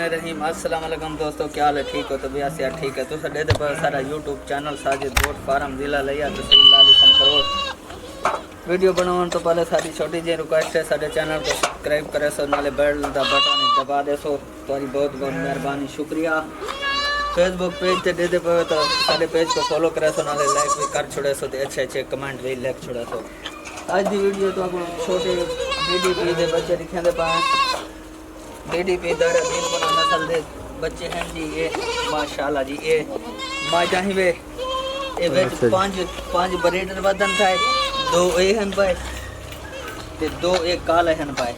बिस्मिल्लाहिर्रहमानिर्रहीम। अस्सलाम वालेकुम दोस्तों, क्या हाल है? ठीक हो? तो भी ऐसे ठीक है। तो साढ़े दे पर सारा YouTube channel Sajid goat farm जिला लिया तहसील लालीसन करोड़ वीडियो बनाने तो पहले सारी छोटी जी रिक्वेस्ट है, साढ़े चैनल को सब्सक्राइब करे सो, नाले बेल दा बटन दबा दे सो। तुम्हारी बहुत बहुत मेहरबानी, शुक्रिया। फेसबुक पेज ते दे पे तो साढ़े पेज को फॉलो करे सो, नाले लाइक भी कर छोड़े सो, अच्छे अच्छे कमेंट भी लिख छोड़े सो। आज की वीडियो तो आपको छोटे DDP के बच्चे दिखे दे पाए। DDP दर दिन बना नस्ल दे बच्चे हैं जी। ये माशाल्लाह जी, ये मां जाही वे ये विच पांच ब्रीडर वदन था, दो ए हन पाए ते दो एक काले हन पाए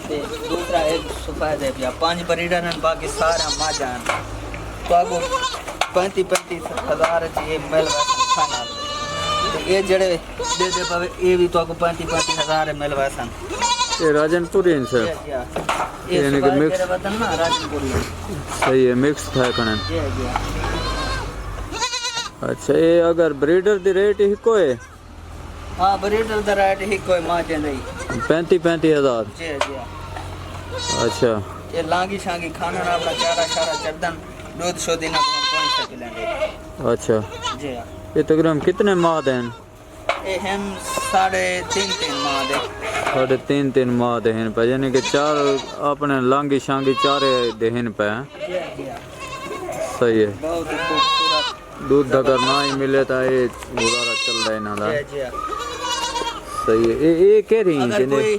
ते दूसरा एक सफेद है पिया। 5 ब्रीडर हन, बाकी सारा मां जान तो आपको 35 हज़ार जी मिल खाना। ये जड़े दे पावे ये भी तो आपको 35 हज़ार मिल वैसन। ये राजनपुरी से यानी कि मिक्स वतन ना राजनपुरी सही है, मिक्स था कने। अच्छा, ये अगर ब्रीडर दी रेट ही कोई हां ब्रीडर दा रेट ही कोई मां देंदे 35 हज़ार जी जी। अच्छा, ये लांगी शांगी खाना ना अपना चारा शारा चरदन दूध शो दिन कोई से पिलेंगे। अच्छा जी। ये तकरीबन कितने माह देन? ये हम 3.5 माह दे 3.5 माह देन पे, यानी कि 4 अपने लांगी शांगी चारे देन पे। जी जी सही है। बहुत खूबसूरत दूध अगर ना ही मिले तो ये गुजारा चल रहा है ना। जी जी सही है। ये कह रही अगर कोई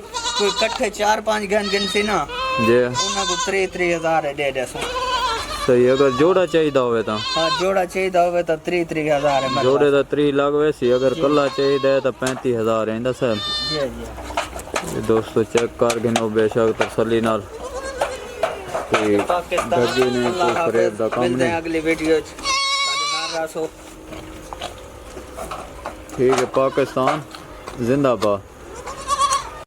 इकट्ठे 4-5 गन सी ना जी उन्हें को 3 हज़ार दे दे सो। सही, अगर जोड़ा चाहिए होवे तो हाँ जोड़ा चाहिए होवे तो 3 हज़ार है। जोड़े का 3 लाख वैसे, अगर कला चाहिए तो 35 हज़ार है सर। जी जी। ये दोस्तों चेक कर गिनो बेशक तसल्ली नाल। अगली वीडियो ठीक है। पाकिस्तान जिंदाबाद।